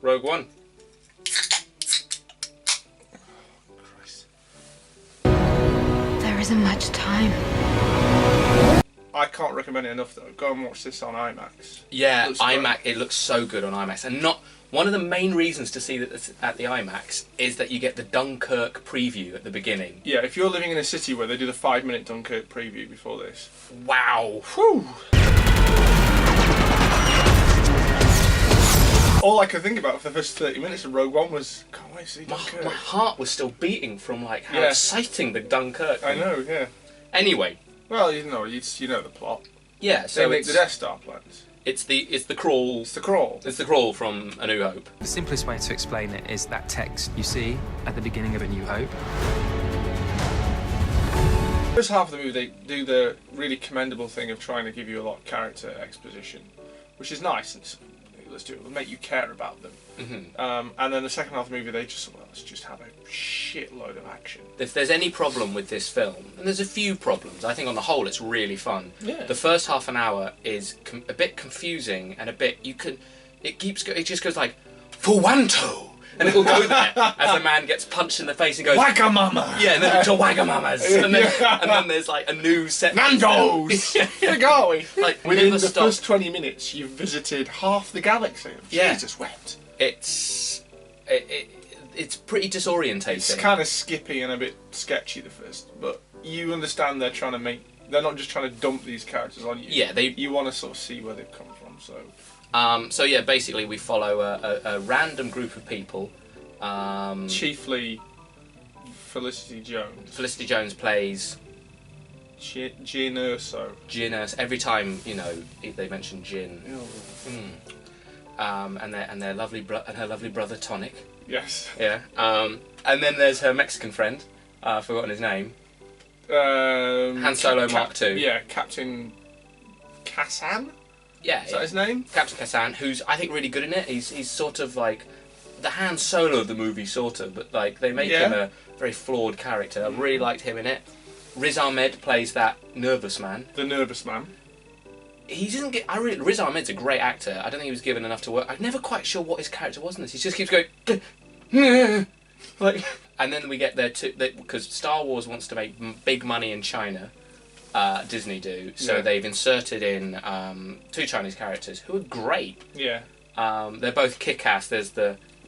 Rogue One. Christ. There isn't much time. I can't recommend it enough though. Go and watch this on IMAX. Yeah, Looks great. IMAX. It looks so good on IMAX, and not one of the main reasons to see that at the IMAX is that you get the Dunkirk preview at the beginning. Yeah, if you're living in a city where they do the 5-minute Dunkirk preview before this. Wow. Whew. All I could think about for the first 30 minutes of Rogue One was, can't wait to see Dunkirk. My heart was still beating from like how Yeah. exciting the Dunkirk. I know, yeah. Anyway. Well, you know the plot. Yeah. So They make the Death Star plans. It's the crawl. It's the crawl. It's the crawl from A New Hope. The simplest way to explain it is that text you see at the beginning of A New Hope. First half of the movie, they do the really commendable thing of trying to give you a lot of character exposition, which is nice. And let's do it. It'll make you care about them. Mm-hmm. And then the second half of the movie, they just let's just have a shitload of action. If there's any problem with this film, and there's a few problems, I think on the whole it's really fun. Yeah. The first half an hour is a bit confusing and a bit it just goes like Fuwanto, and it'll go there as a man gets punched in the face and goes Wagamama. Yeah, and then to Wagamamas, and then there's like a new set. Nando's. Where are we? Like Within the stop. first 20 minutes, you've visited half the galaxy. Yeah. Jesus wept. It's pretty disorientating. It's kind of skippy and a bit sketchy the first, but you understand they're not just trying to dump these characters on you. Yeah, you want to sort of see where they've come from. So yeah, basically we follow a random group of people. Chiefly Felicity Jones. Felicity Jones plays Jyn Erso. Jyn. Every time they mention Jyn, and their lovely her lovely brother Tonic. Yes. Yeah. And then there's her Mexican friend. I've forgotten his name. Han Solo Mark II. Yeah, Captain Kassan. Yeah. Is that his name? Captain Kassan, who's I think really good in it. He's sort of like the Han Solo of the movie, sort of, but like they make him a very flawed character. I really liked him in it. Riz Ahmed plays that nervous man. The nervous man. He doesn't get. Riz Ahmed's a great actor. I don't think he was given enough to work. I'm never quite sure what his character was in this. He just keeps going like. And then we get there too, because Star Wars wants to make big money in China. Disney do, so they've inserted in 2 Chinese characters who are great. Yeah. They're both kick-ass. There's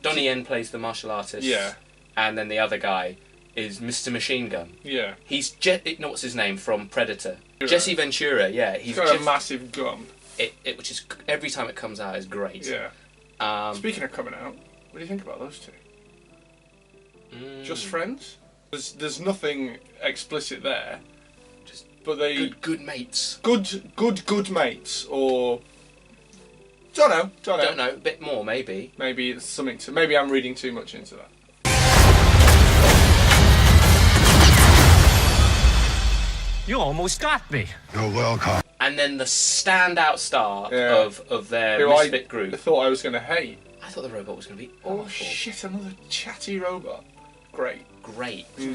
Donnie Yen plays the martial artist. Yeah. And then the other guy is Mr. Machine Gun. Yeah. He's what's his name from Predator? Ventura. Jesse Ventura. Yeah. He's got a massive gun. Which is every time it comes out is great. Yeah. Speaking of coming out, what do you think about those two? Just friends? There's nothing explicit there. But they good mates. Good mates, or don't know. Don't know. A bit more, maybe. Maybe it's something to. Maybe I'm reading too much into that. You almost got me. You're welcome. And then the standout star of their Who misfit I group. thought I was going to hate. I thought the robot was going to be awful. Oh shit! Another chatty robot. Great.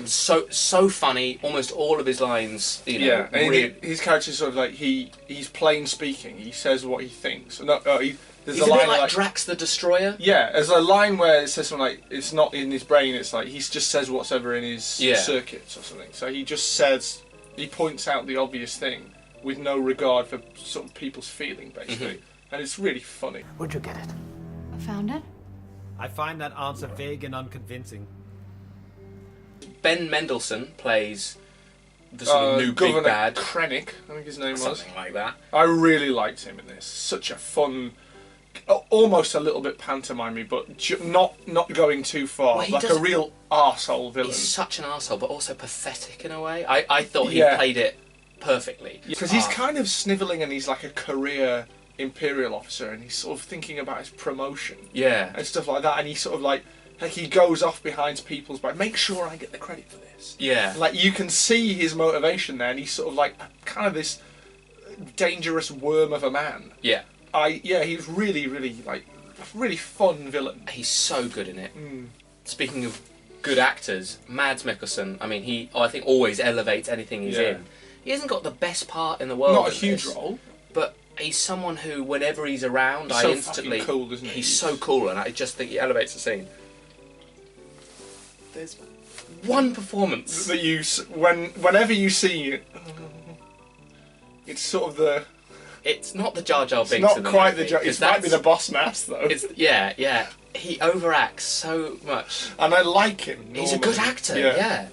So funny. Almost all of his lines, Yeah, and his character's sort of like he's plain speaking. He says what he thinks. There's He's a a line bit like Drax the Destroyer. Yeah, there's a line where it says something like it's not in his brain. It's like he just says what's ever in his circuits or something. So he just says he points out the obvious thing with no regard for sort of people's feeling, basically, and it's really funny. Where'd you get it? I found it. I find that answer vague and unconvincing. Ben Mendelsohn plays the sort of new Governor big bad. Krennic, I think his name was. Something like that. I really liked him in this. Such a fun, almost a little bit pantomimey, but not going too far. Well, like a real arsehole villain. He's such an arsehole, but also pathetic in a way. I thought he played it perfectly. Because he's kind of snivelling and he's like a career Imperial officer and he's sort of thinking about his promotion. Yeah. And stuff like that, and he's sort of like he goes off behind people's back. Make sure I get the credit for this. Yeah. Like you can see his motivation there, and he's sort of like kind of this dangerous worm of a man. Yeah. He's really like really fun villain. He's so good in it. Speaking of good actors, Mads Mikkelsen. I mean, I think always elevates anything he's in. He hasn't got the best part in the world. Not a huge role, but he's someone who, whenever he's around, He's I so instantly... fucking cool, isn't he? He's so cool, and I just think he elevates the scene. There's one performance that whenever you see it, it's sort of the... It's not the Jar Jar Binks. It's not in the quite movie, the Jar... It might be the boss mass, though. Yeah. He overacts so much. And I like him. Normally. He's a good actor, yeah.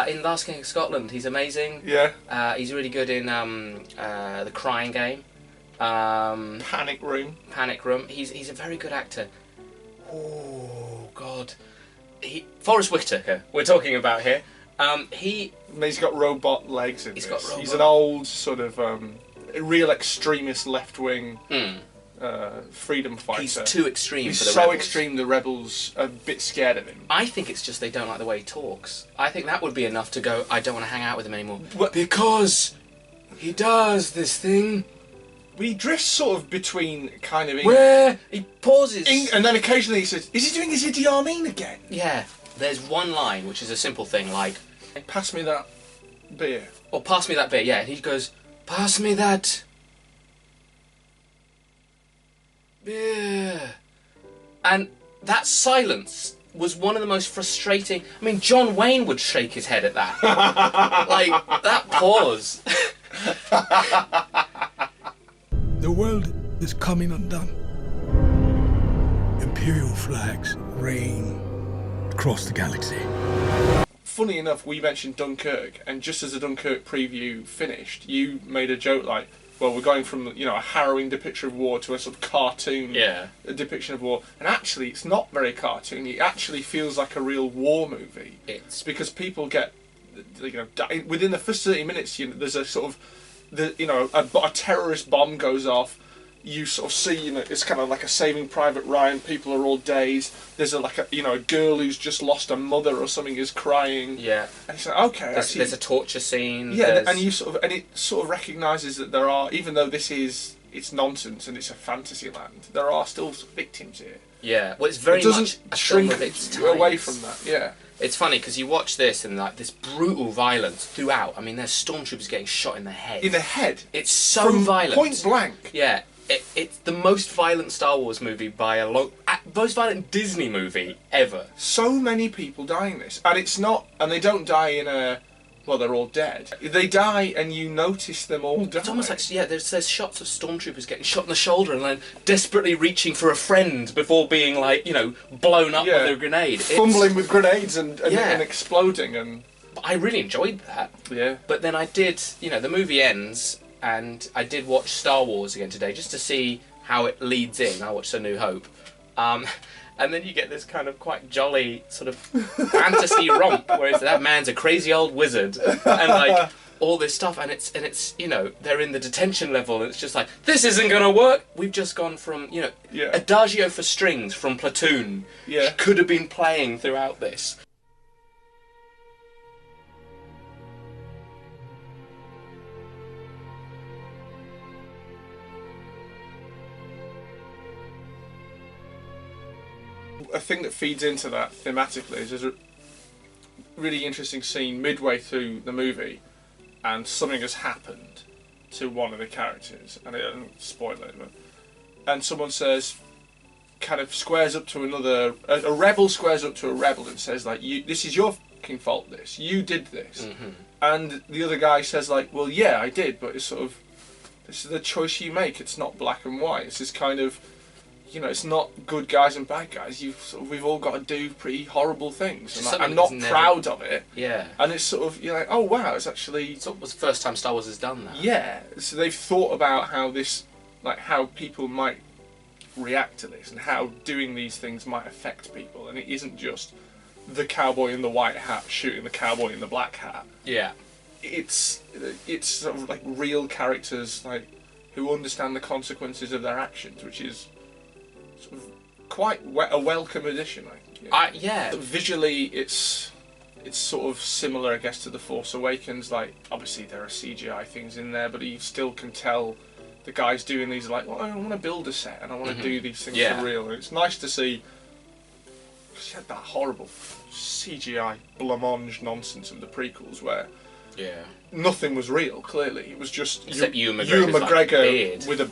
In Last King of Scotland, he's amazing. Yeah. He's really good in The Crying Game. Panic Room. He's a very good actor. Oh, God. Forrest Whitaker, we're talking about here. He's got robot legs in He's this. got robot. He's an old sort of real extremist left-wing freedom fighter. He's too extreme He's for the so rebels. extreme the rebels are a bit scared of him. I think it's just they don't like the way he talks. I think that would be enough to go, I don't want to hang out with him anymore. Because he does this thing he drifts sort of between kind of... where he pauses. And then occasionally he says, is he doing his Idi Amin again? Yeah. There's one line, which is a simple thing, like... Pass me that beer. Or pass me that bit, yeah. And he goes, pass me that... beer. And that silence was one of the most frustrating... I mean, John Wayne would shake his head at that. Like, that pause. The world is coming undone. Imperial flags reign across the galaxy. Funny enough, we mentioned Dunkirk, and just as the Dunkirk preview finished, you made a joke like, well, we're going from, you know, a harrowing depiction of war to a sort of cartoon depiction of war. And actually, it's not very cartoony. It actually feels like a real war movie. It's because people get, you know, within the first 30 minutes, you know, there's a sort of, a terrorist bomb goes off. You sort of see, you know, it's kind of like a Saving Private Ryan. People are all dazed. There's a girl who's just lost a mother or something is crying. Yeah. And it's like, okay, there's a torture scene. Yeah, and it sort of recognises that there are, even though it's nonsense and it's a fantasy land, there are still victims here. Yeah. Well, it's very much a shrink film of its times. away from that. Yeah. It's funny because you watch this and like this brutal violence throughout. I mean, there's stormtroopers getting shot in the head. In the head. It's so violent. Point blank. Yeah. It's the most violent Star Wars movie by a long... most violent Disney movie ever. So many people die in this. And it's not... And they don't die in a... Well, they're all dead. They die and you notice them all die. It's almost like... Yeah, there's shots of stormtroopers getting shot in the shoulder and then desperately reaching for a friend before being, like, you know, blown up with a grenade. Fumbling with grenades and exploding and... I really enjoyed that. Yeah. But then I did... You know, the movie ends... And I did watch Star Wars again today just to see how it leads in. I watched A New Hope. And then you get this kind of quite jolly sort of fantasy romp where it's, that man's a crazy old wizard and like all this stuff and it's you know, they're in the detention level and it's just like, this isn't gonna work. We've just gone from, you know, Adagio for strings from Platoon could have been playing throughout this. A thing that feeds into that thematically is there's a really interesting scene midway through the movie and something has happened to one of the characters, and I don't spoil it, and someone says, kind of squares up to another, a rebel squares up to a rebel and says like, this is your fucking fault, this, you did this. And the other guy says like, well yeah, I did, but it's sort of, this is the choice you make, it's not black and white, it's this kind of, you know, it's not good guys and bad guys. We've all got to do pretty horrible things, and like, I'm not proud of it. Yeah. And it's sort of, you're like, oh wow, it's actually. It was the first time Star Wars has done that. Yeah. So they've thought about how this, like, how people might react to this, and how doing these things might affect people, and it isn't just the cowboy in the white hat shooting the cowboy in the black hat. Yeah. It's sort of like real characters, like, who understand the consequences of their actions, which is. Sort of quite a welcome addition, I think. Yeah. Visually, it's sort of similar, I guess, to The Force Awakens. Like, obviously there are CGI things in there, but you still can tell the guys doing these like, well, I want to build a set and I want to do these things for real. And it's nice to see. Cause you had that horrible CGI blancmange nonsense of the prequels where Yeah. Nothing was real. Clearly, it was just Except Ewan Ewan McGregor's beard. with a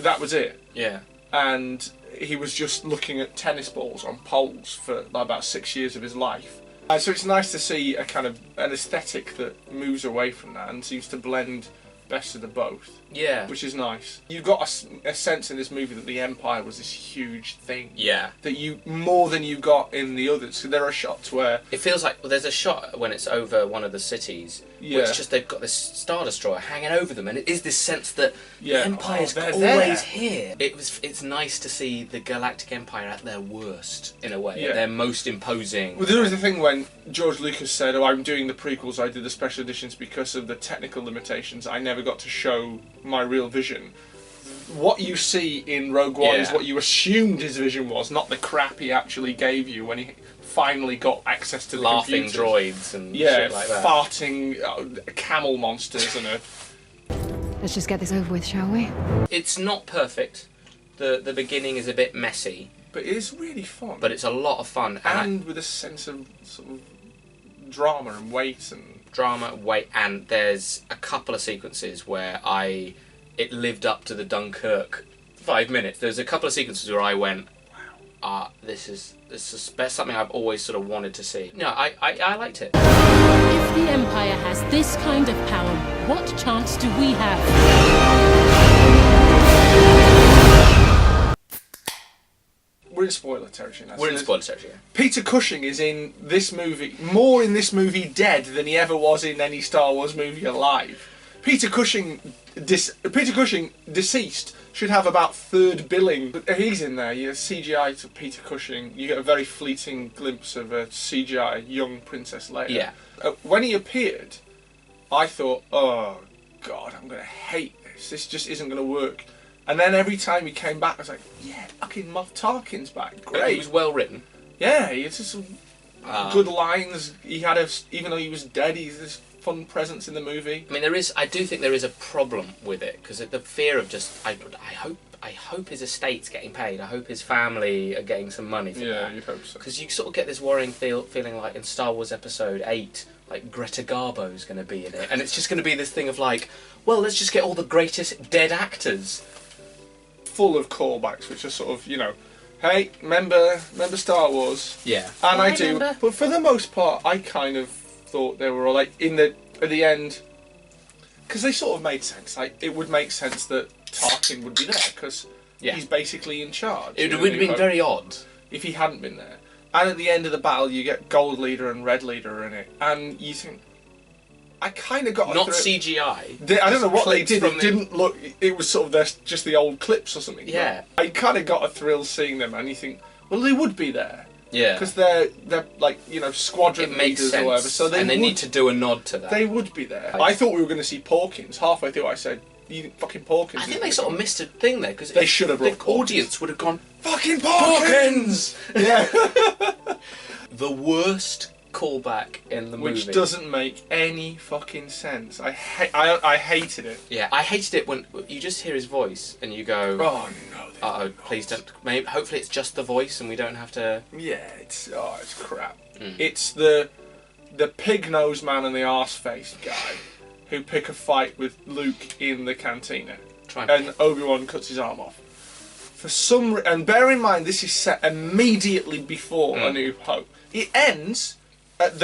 that was it. Yeah. And he was just looking at tennis balls on poles for like, about 6 years of his life. So it's nice to see a kind of an aesthetic that moves away from that and seems to blend best of the both. Yeah. Which is nice. You've got a sense in this movie that the Empire was this huge thing. Yeah. That you more than you got in the others. So there are shots where it feels like there's a shot when it's over one of the cities. Yeah. Which just they've got this Star Destroyer hanging over them, and it is this sense that the Empire's they're always here. It's nice to see the Galactic Empire at their worst in a way, at their most imposing. Well, there was the thing when George Lucas said, "Oh, I'm doing the prequels. I did the special editions because of the technical limitations. I never got to show my real vision." What you see in Rogue One is what you assumed his vision was, not the crap he actually gave you when he finally got access to the laughing computers. Droids and shit like that. Farting camel monsters and a... Let's just get this over with, shall we? It's not perfect. The beginning is a bit messy. But it is really fun. But it's a lot of fun. And with a sense of sort of drama and weight and... And there's a couple of sequences where it lived up to the Dunkirk 5 minutes. There's a couple of sequences where I went, this is something I've always sort of wanted to see. No, I liked it. If the Empire has this kind of power, what chance do we have? We're in spoiler territory now. We're in spoiler territory, yeah. Peter Cushing is in this movie, more in this movie dead than he ever was in any Star Wars movie alive. Peter Cushing, deceased, should have about third billing. But he's in there. You CGI to Peter Cushing. You get a very fleeting glimpse of a CGI young Princess Leia. Yeah. When he appeared, I thought, oh God, I'm going to hate this. This just isn't going to work. And then every time he came back, I was like, yeah, fucking Moff Tarkin's back. Great. He was well written. Yeah, he had some good lines. He had even though he was dead, he's this fun presence in the movie. I mean, I do think there is a problem with it because the fear of just. I hope his estate's getting paid. I hope his family are getting some money for that. Yeah, you'd hope so. Because you sort of get this worrying feeling like in Star Wars Episode 8, like Greta Garbo's going to be in it, and it's just going to be this thing of like, well, let's just get all the greatest dead actors. Full of callbacks, which are sort of, hey, remember Star Wars? Yeah. And I do, but for the most part, I kind of thought they were all like at the end, because they sort of made sense. Like it would make sense that Tarkin would be there because he's basically in charge. It would have been very odd if he hadn't been there. And at the end of the battle, you get Gold Leader and Red Leader in it, and you think, I kind of got not CGI. I don't know what they did. It didn't look. It was sort of just the old clips or something. Yeah. I kind of got a thrill seeing them, and you think, well, they would be there. Yeah. Because they're like squadron leaders or whatever. So they need to do a nod to that. They would be there. I thought we were going to see Porkins. Halfway through, I said, "You think fucking Porkins?" I think they sort of missed a thing there because they should have. The audience would have gone, "Fucking Porkins!" Yeah. The worst callback in the movie, which doesn't make any fucking sense. I hated it. Yeah, I hated it when you just hear his voice and you go, "Oh no, uh-oh, please don't." Maybe hopefully it's just the voice and we don't have to. Yeah, it's crap. It's the pig nosed man and the arse faced guy who pick a fight with Luke in the cantina, and Obi-Wan cuts his arm off. For some and bear in mind this is set immediately before A New Hope. It ends at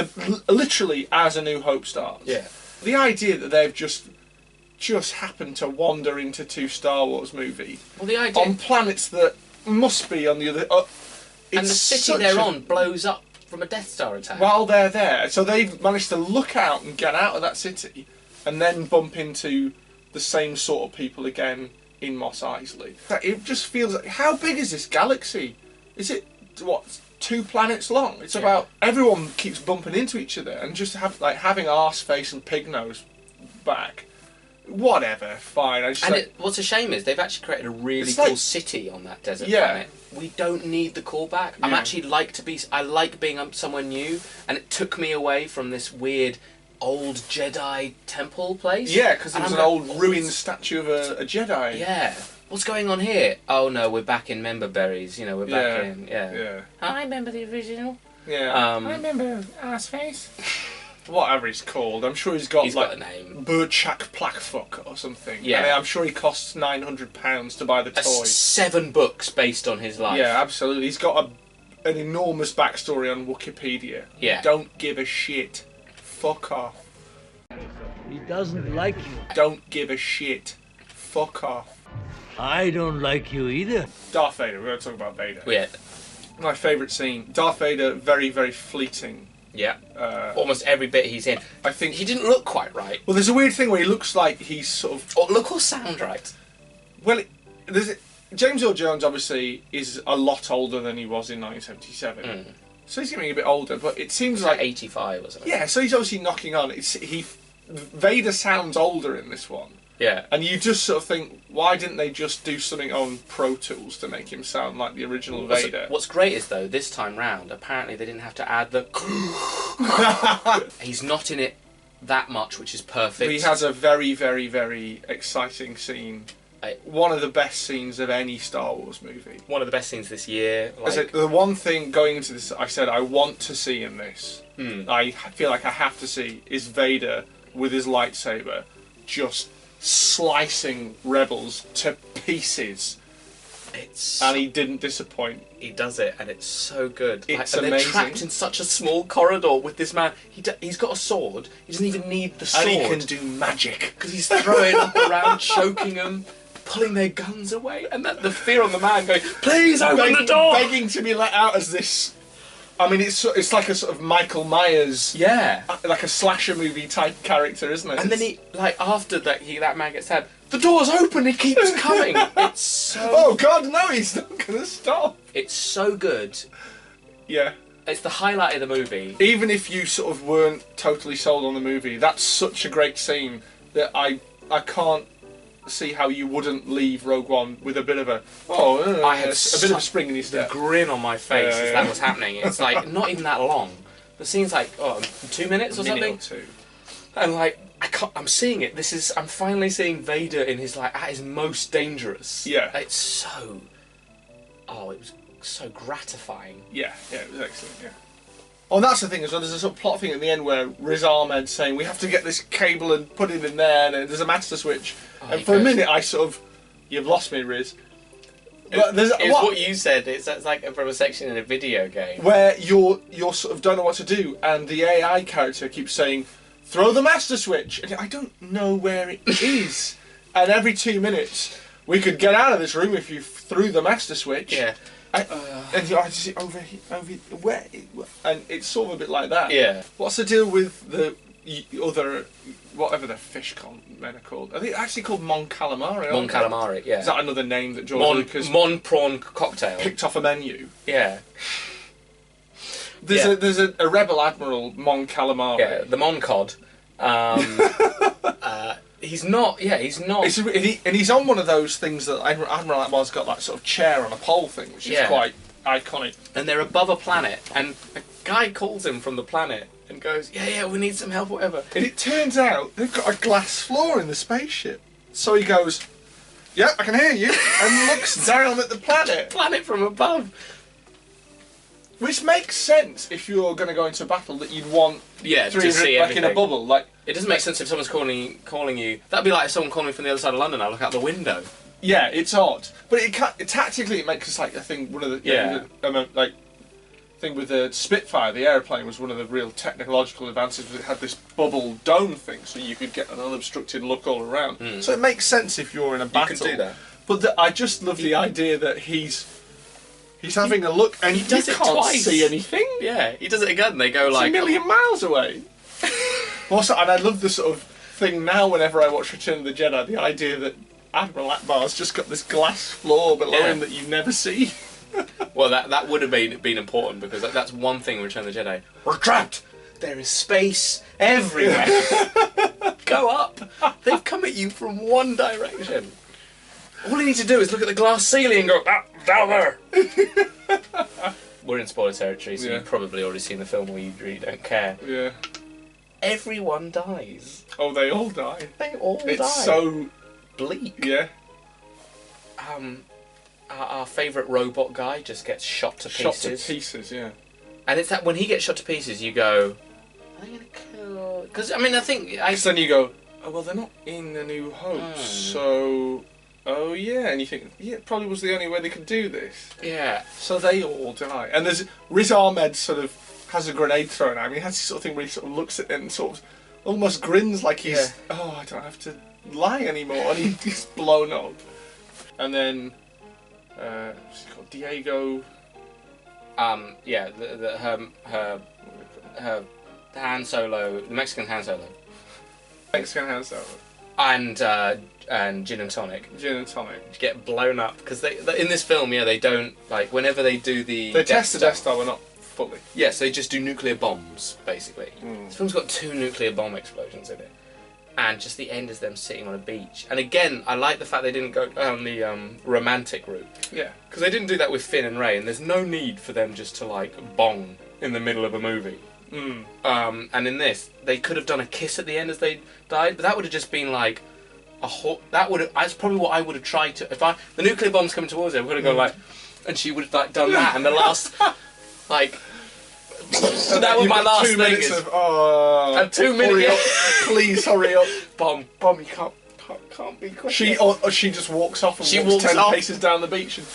literally as A New Hope starts. Yeah. The idea that they've just happened to wander into two Star Wars movies on planets that must be on the other. And the city they're on blows up from a Death Star attack while they're there. So they've managed to look out and get out of that city, and then bump into the same sort of people again in Mos Eisley. It just feels like, how big is this galaxy? Is it 2 planets long? It's about everyone keeps bumping into each other and just having arse face and pig nose back. Whatever, fine. What's a shame is they've actually created a really cool city on that desert planet. We don't need the callback. I like being somewhere new, and it took me away from this weird old Jedi temple place. Yeah, because there was an old ruined statue of a Jedi. Yeah. What's going on here? Oh no, we're back in Member Berries. We're back in. Yeah. Yeah. I remember the original. Yeah. I remember Arseface. whatever he's called. I'm sure he's got a name. Burchak Plakfuck or something. Yeah. And I'm sure he costs £900 to buy the toy. 7 books based on his life. Yeah, absolutely. He's got an enormous backstory on Wikipedia. Yeah. Don't give a shit. Fuck off. He doesn't like you. Don't give a shit. Fuck off. I don't like you either. Darth Vader. We're going to talk about Vader. Yeah. My favourite scene. Darth Vader, very, very fleeting. Yeah. Almost every bit he's in. I think he didn't look quite right. Well, there's a weird thing where he looks like he's sort of... Or look or sound right. Well, James Earl Jones obviously is a lot older than he was in 1977. So he's getting a bit older, but it seems like 85 or something. Yeah, so he's obviously knocking on. Vader sounds older in this one. Yeah. And you just sort of think, why didn't they just do something on Pro Tools to make him sound like the original Vader? What's great is, though, this time round, apparently they didn't have to add the... He's not in it that much, which is perfect. But he has a very, very, very exciting scene. One of the best scenes of any Star Wars movie. One of the best scenes this year. The one thing going into this, I said I want to see in this, I feel like I have to see, is Vader with his lightsaber just slicing rebels to pieces. And he didn't disappoint. He does it, and it's so good. It's and amazing. they're trapped in such a small corridor with this man. He's got a sword. He doesn't even need the sword. And he can do magic. Because he's throwing up around, choking them, pulling their guns away, and the fear on the man going, please open the door! Begging to be let out as this... I mean, it's like a sort of Michael Myers... Yeah. Like a slasher movie type character, isn't it? And then after that man gets stabbed, the door's open, he keeps coming. It's so... Oh, God, no, he's not going to stop. It's so good. Yeah. It's the highlight of the movie. Even if you sort of weren't totally sold on the movie, that's such a great scene that I can't see how you wouldn't leave Rogue One with a bit of a I had a bit of a spring in your step. The grin on my face as that was happening. It's like not even that long. The scene's like 2 minutes or something. Minute or two. And like I'm seeing it. I'm finally seeing Vader in his at his most dangerous. Yeah. It's so. Oh, it was so gratifying. Yeah, it was excellent. Yeah. Oh, and that's the thing as well. There's a sort of plot thing at the end where Riz Ahmed's saying we have to get this cable and put it in there, and there's a master switch. And for a minute, I sort of, you've lost me, Riz. But it's what you said. It's like from a section in a video game where you're sort of don't know what to do, and the AI character keeps saying, "Throw the master switch," and I don't know where it is. And every 2 minutes, we could get out of this room if you threw the master switch. Yeah. And I just see over where, and it's sort of a bit like that. Yeah. What's the deal with the other, whatever the fish men are called? Are they actually called Mon Calamari? Mon Calamari, yeah. Is that another name that George Lucas Mon prawn cocktail picked off a menu? Yeah. There's a rebel admiral, Mon Calamari. Yeah, the Mon Cod. He's not. Yeah, he's not. And he's on one of those things that Admiral Akbar's got, that sort of chair on a pole thing, which is quite iconic. And they're above a planet, and a guy calls him from the planet and goes, "Yeah, we need some help, whatever." And it turns out they've got a glass floor in the spaceship. So he goes, "Yeah, I can hear you," and looks down at the planet. Planet from above. Which makes sense if you're going to go into a battle that you'd want to see like in a bubble. Like it doesn't make sense if someone's calling you. That'd be like if someone calling from the other side of London. I look out the window. Yeah, it's odd, but tactically it makes like I think one of the thing with the Spitfire, the airplane, was one of the real technological advances. Was it had this bubble dome thing, so you could get an unobstructed look all around. So it makes sense if you're in a battle. You can do that. But I just love the idea that he's having a look, and he does it can't twice. see anything. Yeah, he does it again. They go it's like a million miles away. Also, and I love the sort of thing now. Whenever I watch Return of the Jedi, the idea that Admiral Akbar's just got this glass floor below him that you never see. Well, that would have been important because that's one thing in Return of the Jedi. We're trapped. There is space everywhere. Go up. They've come at you from one direction. All you need to do is look at the glass ceiling and go, down there. We're in spoiler territory, so you've probably already seen the film or you really don't care. Yeah. Everyone dies. Oh, they all die. They all die. It's so bleak. Yeah. Our favourite robot guy just gets shot to pieces. Shot to pieces, yeah. And it's that when he gets shot to pieces, you go, are they going to kill Because I mean, I think Because then you go, oh well, they're not in A New Hope, so oh yeah, and you think it probably was the only way they could do this. Yeah. So they all die, and there's Riz Ahmed sort of has a grenade thrown at him. He has this sort of thing where he sort of looks at it and sort of almost grins like he's oh, I don't have to lie anymore, and he's blown up. And then what's he called? Diego. Yeah, her Han Solo, the Mexican Han Solo. Mexican Han Solo. And Gin and Tonic. Gin and Tonic. Get blown up because they in this film, they don't like whenever they do the. They test the Death Star, but not fully. Yes, they just do nuclear bombs basically. This film's got 2 nuclear bomb explosions in it, and just the end is them sitting on a beach. And again, I like the fact they didn't go down the romantic route. Yeah. Because they didn't do that with Finn and Rey, and there's no need for them just to like bong in the middle of a movie. And in this, they could have done a kiss at the end as they died, but that would have just been like that's probably what I would have tried to. If the nuclear bomb's coming towards her, I would have gone like, and she would have like done that, and the last like. That was my last 2 thing. Minutes of 2 minutes. Please hurry up, Bomb. You can't be quick. She just walks off and She walks walks 10 off. paces down the beach and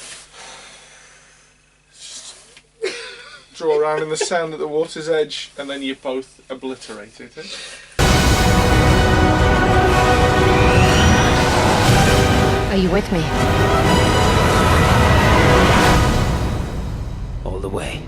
draw around in the sand at the water's edge, and then you're both obliterated. Are you with me? All the way.